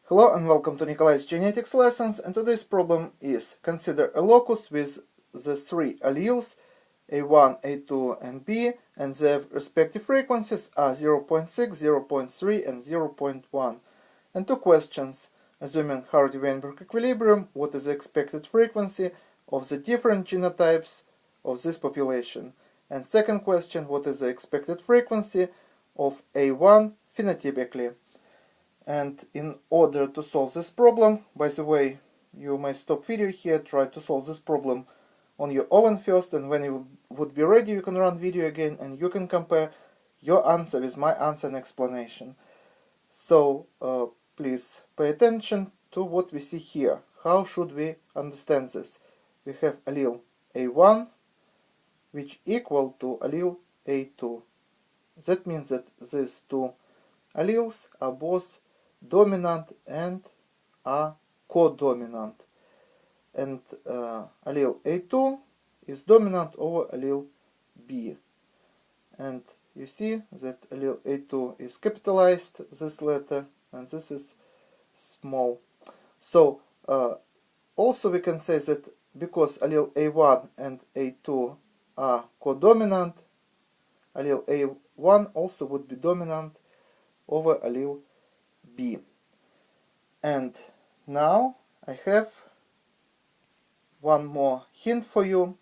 Hello and welcome to Nikolay's genetics lessons, and today's problem is: consider a locus with the three alleles A1, A2 and B, and their respective frequencies are 0.6, 0.3 and 0.1. And two questions: assuming Hardy-Weinberg equilibrium, what is the expected frequency of the different genotypes of this population? And second question, what is the expected frequency of A1 phenotypically? And in order to solve this problem, by the way, you may stop video here, try to solve this problem on your own first, and when you would be ready, you can run video again and you can compare your answer with my answer and explanation. So please pay attention to what we see here. How should we understand this? We have allele A1 which equal to allele A2. That means that these two alleles are both dominant and are codominant, and allele A2 is dominant over allele B, and you see that allele A2 is capitalized, this letter, and this is small. So also we can say that because allele A1 and A2 are codominant, allele A1 also would be dominant over allele B. And now I have one more hint for you.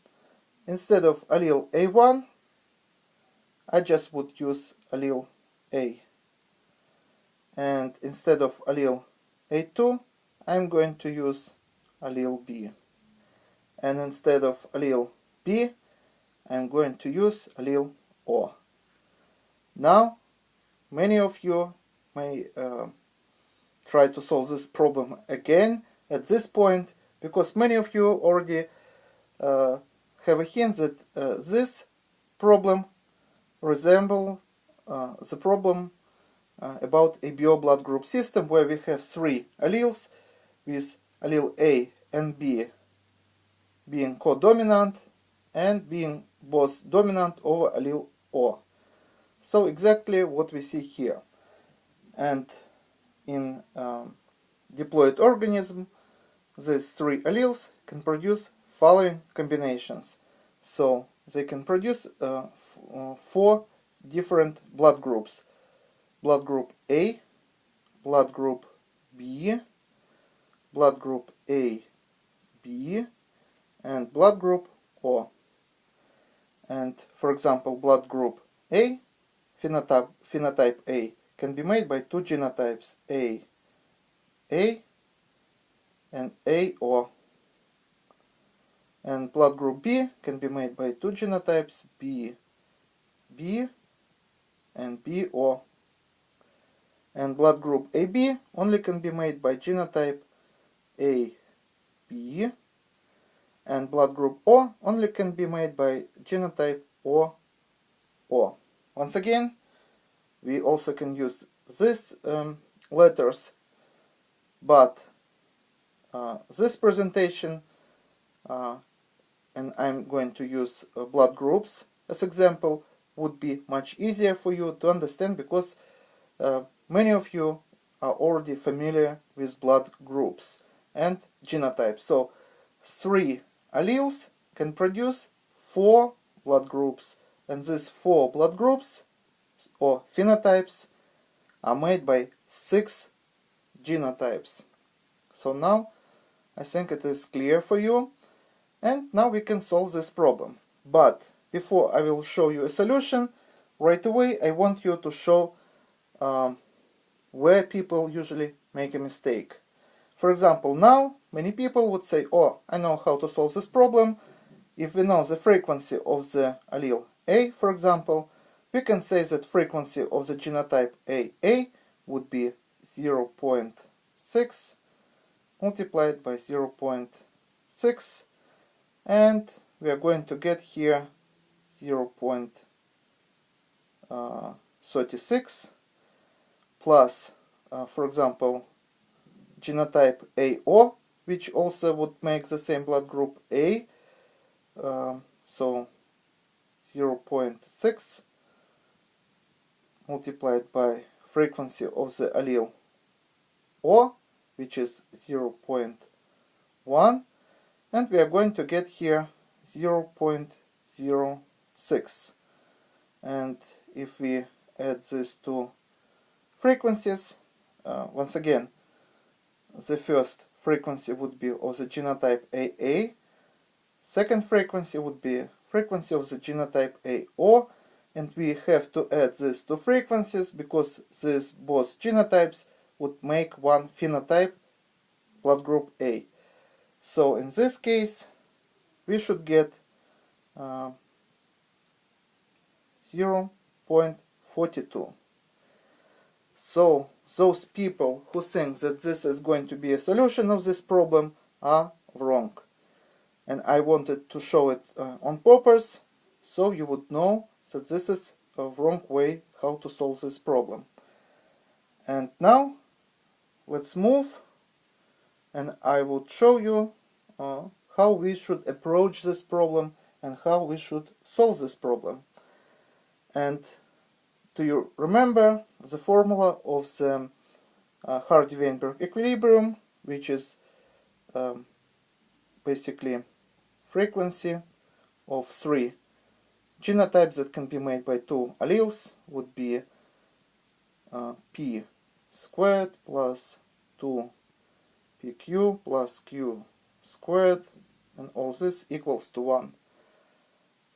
Instead of allele A1, I just would use allele A. And instead of allele A2, I'm going to use allele B. And instead of allele B, I'm going to use allele O. Now, many of you may try to solve this problem again at this point, because many of you already have a hint that this problem resembles the problem about a ABO blood group system, where we have three alleles with allele A and B being codominant and being both dominant over allele O. So exactly what we see here. And in diploid organism, these three alleles can produce following combinations. So they can produce four different blood groups: blood group A, blood group B, blood group A, B, and blood group O. And for example, blood group A, phenotype A, can be made by two genotypes, A and AO. And blood group B can be made by two genotypes, B and BO. And blood group AB only can be made by genotype AB, and blood group O only can be made by genotype OO. Once again, we also can use these letters, but this presentation, and I'm going to use blood groups as example, would be much easier for you to understand, because many of you are already familiar with blood groups and genotypes. So three alleles can produce four blood groups, and these four blood groups or phenotypes are made by six genotypes. So now I think it is clear for you, and now we can solve this problem. But before I will show you a solution, right away I want you to show where people usually make a mistake. For example, now many people would say, oh, I know how to solve this problem. If we know the frequency of the allele A, for example, we can say that frequency of the genotype AA would be 0.6 multiplied by 0.6, and we are going to get here 0.36 plus, for example, genotype AO, which also would make the same blood group A, so 0.6 multiplied by frequency of the allele O, which is 0.1, and we are going to get here 0.06. And if we add these two frequencies, once again, the first frequency would be of the genotype AA, second frequency would be frequency of the genotype AO, and we have to add these two frequencies because these both genotypes would make one phenotype, blood group A. So in this case, we should get 0.42. So those people who think that this is going to be a solution of this problem are wrong. And I wanted to show it on purpose so you would know that this is a wrong way how to solve this problem. And now let's move, and I would show you how we should approach this problem and how we should solve this problem. And do you remember the formula of the Hardy-Weinberg equilibrium, which is basically frequency of three genotypes that can be made by two alleles would be p squared plus 2pq plus q squared, and all this equals to 1.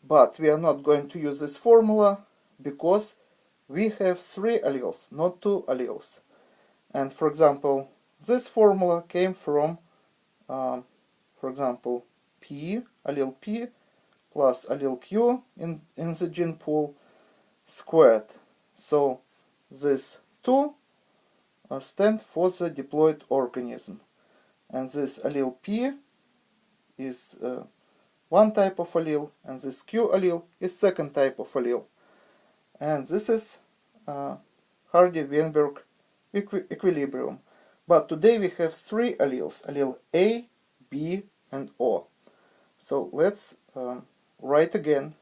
But we are not going to use this formula because we have three alleles, not two alleles. And for example, this formula came from, for example, allele P plus allele Q in the gene pool squared. So this 2 stand for the diploid organism. And this allele P is one type of allele, and this Q allele is second type of allele. And this is Hardy-Weinberg equilibrium. But today we have three alleles, allele A, B, and O. So let's write again.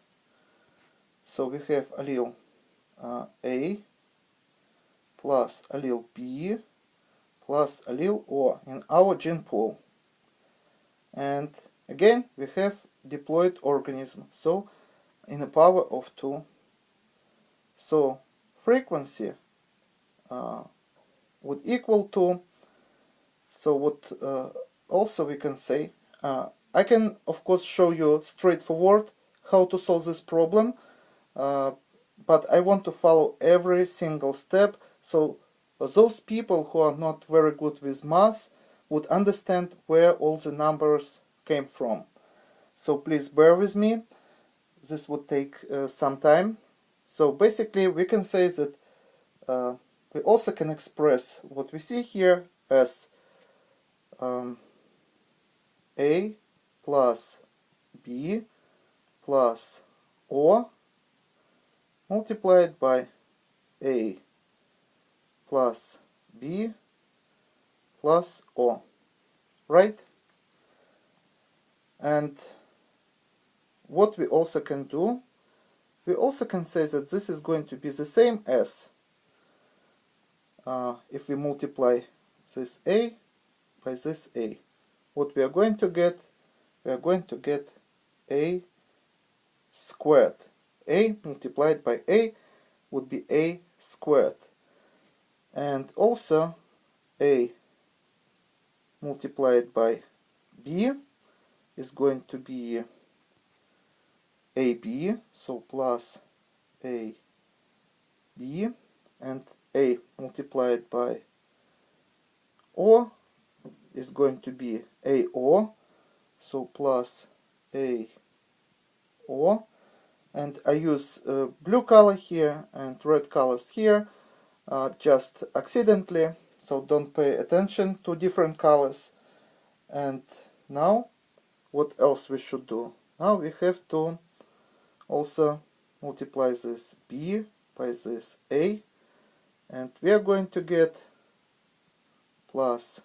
So we have allele A plus allele B plus allele O in our gene pool. And again we have diploid organism, so in a power of 2. So frequency would equal to, so what also we can say, I can of course show you straightforward how to solve this problem, but I want to follow every single step, so those people who are not very good with math would understand where all the numbers came from. So please bear with me, this would take some time. So basically we can say that we also can express what we see here as A plus B plus O multiplied by A plus B plus O, right? And what we also can do, we also can say that this is going to be the same as if we multiply this A by this A. What we are going to get, we are going to get A squared. A multiplied by A would be A squared. And also A multiplied by B is going to be AB, so plus AB, and A multiplied by O is going to be AO, so plus AO, and I use blue color here and red colors here just accidentally, so don't pay attention to different colors. And now what else we should do? Now we have to also multiply this B by this A, and we are going to get plus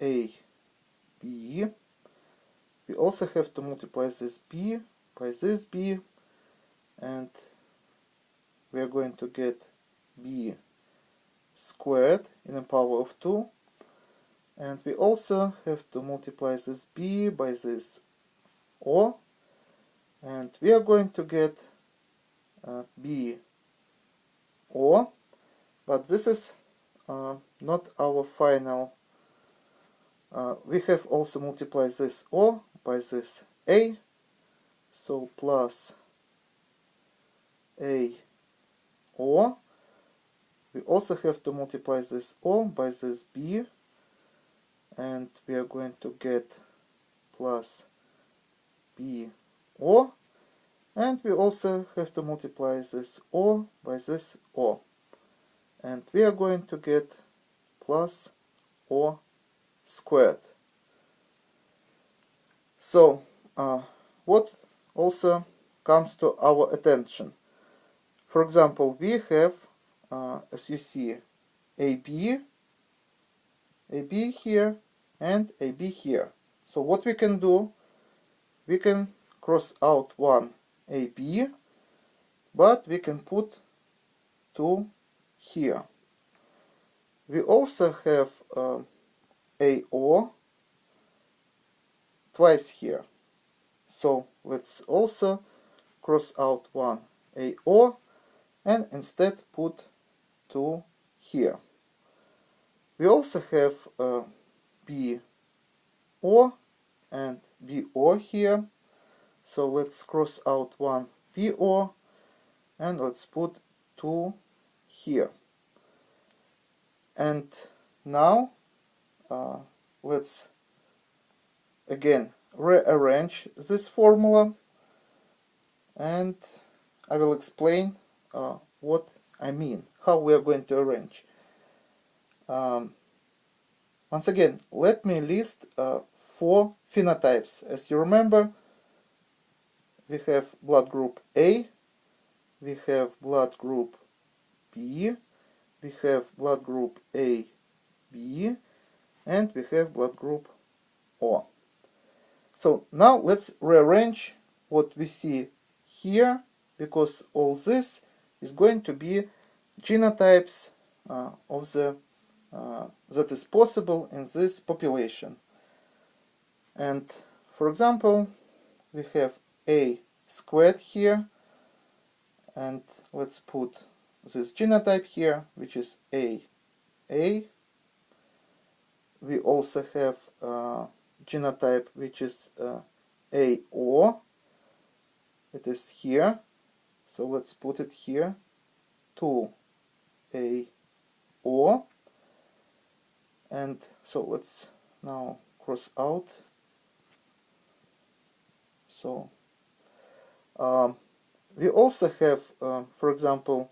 AB. We also have to multiply this B by this B, and we are going to get B squared in the power of 2, and we also have to multiply this b by this o, and we are going to get b o, but this is not our final. We have also multiplied this o by this a, so plus a o. We also have to multiply this o by this b, and we are going to get plus b o, and we also have to multiply this o by this o, and we are going to get plus o squared. So what also comes to our attention? For example, we have, as you see, AB here and AB here. So what we can do, we can cross out one AB, but we can put 2 here. We also have AO twice here. So let's also cross out one AO and instead put 2 here. We also have BO and BO here. So let's cross out one BO and let's put 2 here. And now let's again rearrange this formula, and I will explain what I mean, how we are going to arrange. Once again, let me list 4 phenotypes. As you remember, we have blood group A, we have blood group B, we have blood group AB, and we have blood group O. So now let's rearrange what we see here, because all this is going to be genotypes of the that is possible in this population. And for example, we have A squared here, and let's put this genotype here, which is A. We also have genotype which is AO. It is here, so let's put it here, 2AO. And so let's now cross out. So we also have, for example,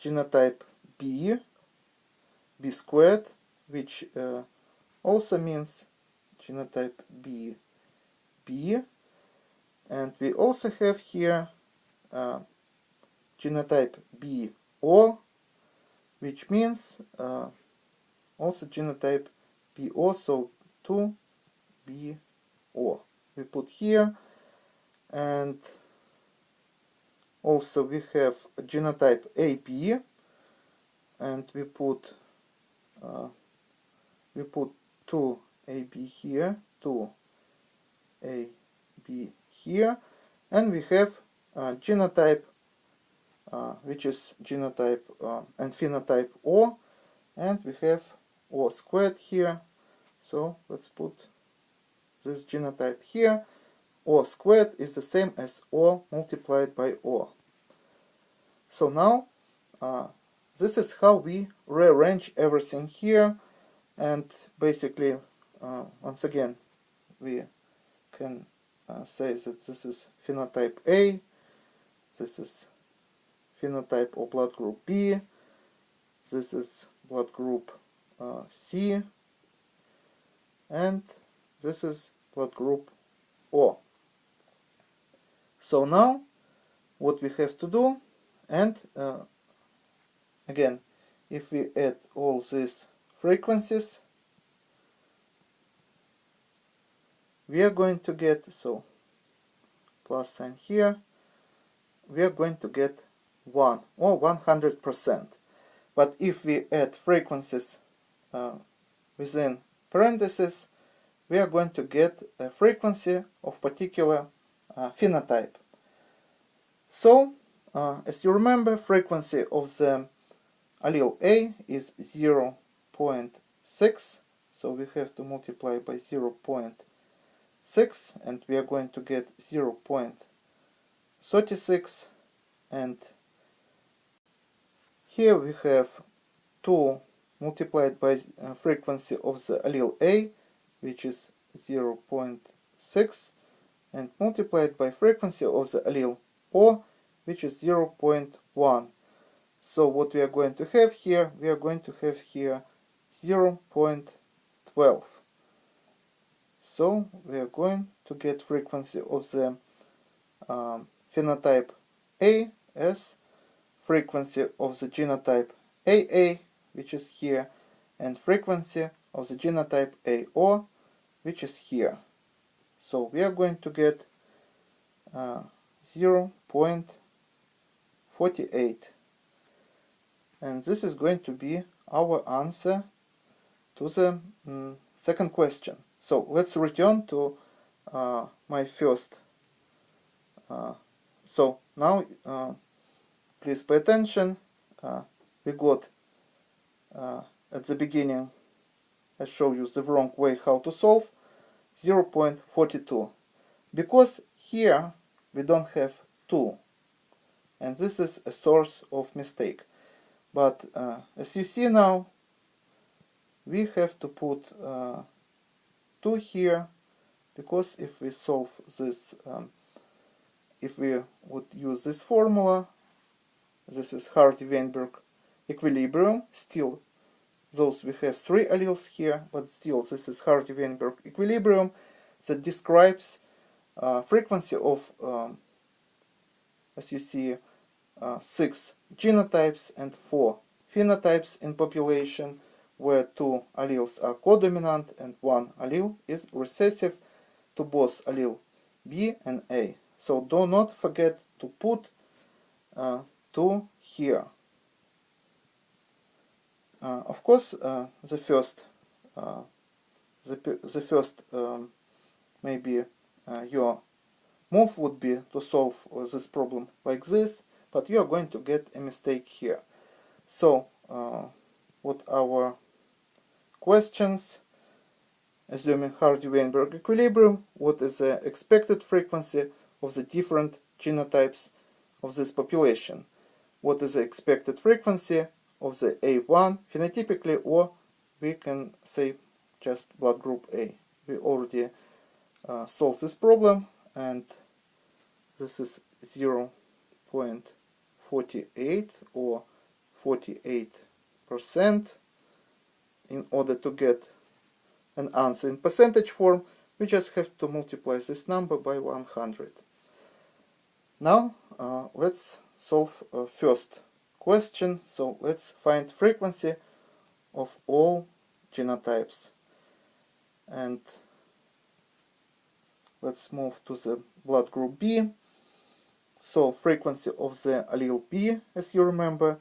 genotype B squared, which also means genotype B, and we also have here genotype BO, which means also genotype BO, so 2BO we put here, and also we have genotype AB, and we put 2AB here, 2AB here, and we have genotype which is genotype and phenotype O, and we have O squared here, so let's put this genotype here. O squared is the same as O multiplied by O. So now this is how we rearrange everything here, and basically once again we can say that this is phenotype A, this is phenotype or blood group B, this is blood group C, and this is blood group O. So now what we have to do, and again, if we add all these frequencies, we are going to get, so plus sign here, we are going to get 1 or 100%. But if we add frequencies within parentheses, we are going to get a frequency of particular phenotype. So, as you remember, frequency of the allele A is 0.6, so we have to multiply by 0.6, and we are going to get 0.36, and here we have 2 multiplied by frequency of the allele A, which is 0.6, and multiplied by frequency of the allele O, which is 0.1. So what we are going to have here, we are going to have here 0.12. So we are going to get frequency of the phenotype A as frequency of the genotype AA, which is here, and frequency of the genotype AO, which is here. So we are going to get 0.48, and this is going to be our answer to the second question. So let's return to my first. So now please pay attention. We got at the beginning, I show you the wrong way how to solve 0.42, because here we don't have 2, and this is a source of mistake. But as you see now, we have to put 2 here, because if we solve this, if we would use this formula, this is Hardy-Weinberg equilibrium, still those we have 3 alleles here, but still this is Hardy-Weinberg equilibrium that describes frequency of, as you see, 6 genotypes and 4 phenotypes in population, where 2 alleles are codominant and 1 allele is recessive to both allele B and A. So do not forget to put 2 here. Of course, the first maybe your move would be to solve this problem like this, but you are going to get a mistake here. So what our questions? Assuming Hardy-Weinberg equilibrium, what is the expected frequency of the different genotypes of this population? What is the expected frequency of the A1 phenotypically, or we can say just blood group A. We already solved this problem, and this is 0.48 or 48%. In order to get an answer in percentage form, we just have to multiply this number by 100. Now let's solve first question. So let's find frequency of all genotypes, and let's move to the blood group B. So frequency of the allele B, as you remember,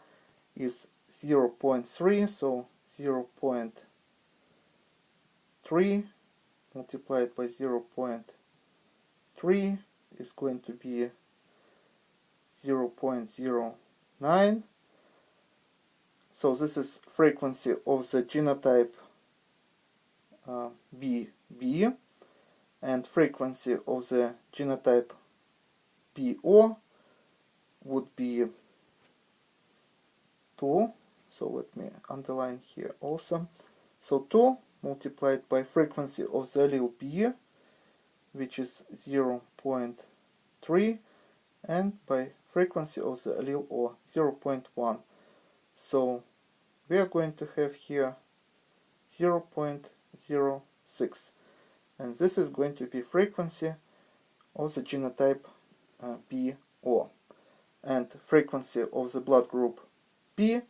is 0.3, so 0.3 multiplied by 0.3 is going to be 0.09. So this is frequency of the genotype BB, and frequency of the genotype BO would be 2. So let me underline here also. So 2 multiplied by frequency of the allele B, which is 0.3, and by frequency of the allele O, 0.1. So we are going to have here 0.06, and this is going to be frequency of the genotype BO, and frequency of the blood group B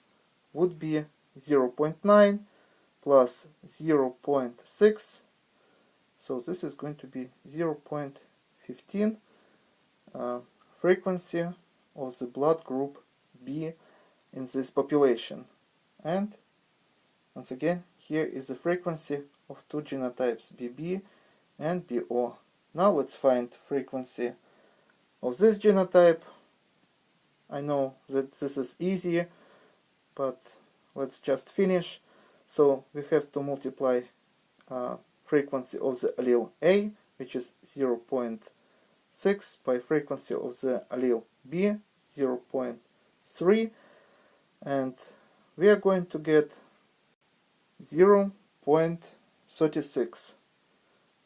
would be 0.9 plus 0.6, so this is going to be 0.15 frequency of the blood group B in this population. and once again here is the frequency of two genotypes BB and BO. Now let's find frequency of this genotype. I know that this is easy, but let's just finish. So we have to multiply frequency of the allele A, which is 0.6, by frequency of the allele B, 0.3, and we are going to get 0.36.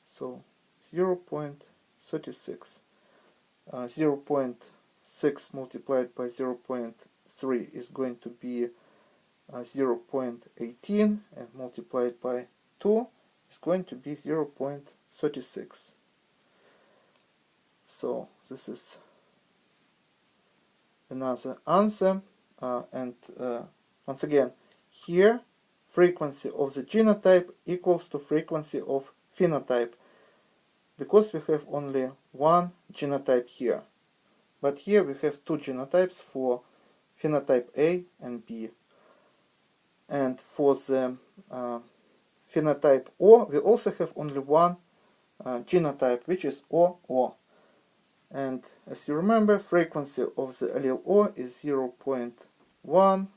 So 0.36. 0.6 multiplied by 0.3 is going to be 0.18, and multiplied by 2 is going to be 0.36. So this is another answer, and once again here frequency of the genotype equals to frequency of phenotype, because we have only one genotype here, but here we have two genotypes for phenotype A and B. And for the phenotype O, we also have only one genotype, which is OO. And as you remember, frequency of the allele O is 0.1.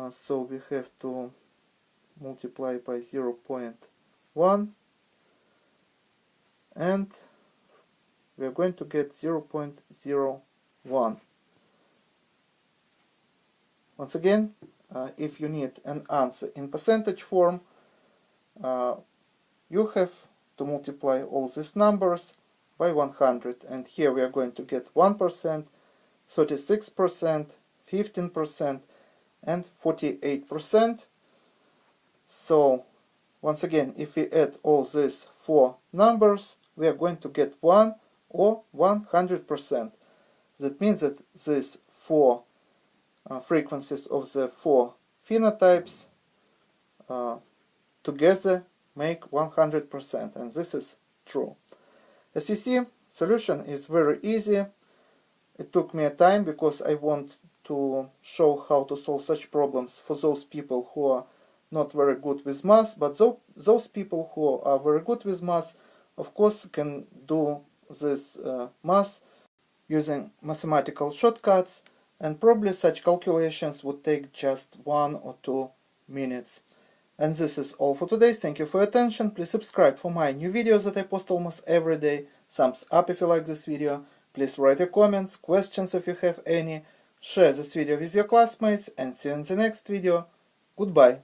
So we have to multiply by 0.1, and we are going to get 0.01. Once again, if you need an answer in percentage form, you have to multiply all these numbers by 100, and here we are going to get 1%, 36%, 15%, and 48%. So once again, if we add all these four numbers, we are going to get 1 or 100%. That means that these four frequencies of the four phenotypes together make 100%, and this is true. As you see, solution is very easy. It took me a time because I want to show how to solve such problems for those people who are not very good with math, but those people who are very good with math, of course, can do this math using mathematical shortcuts, and probably such calculations would take just 1 or 2 minutes. And this is all for today. Thank you for your attention. Please subscribe for my new videos that I post almost every day. Thumbs up if you like this video. Please write your comments, questions if you have any. Share this video with your classmates, and see you in the next video. Goodbye.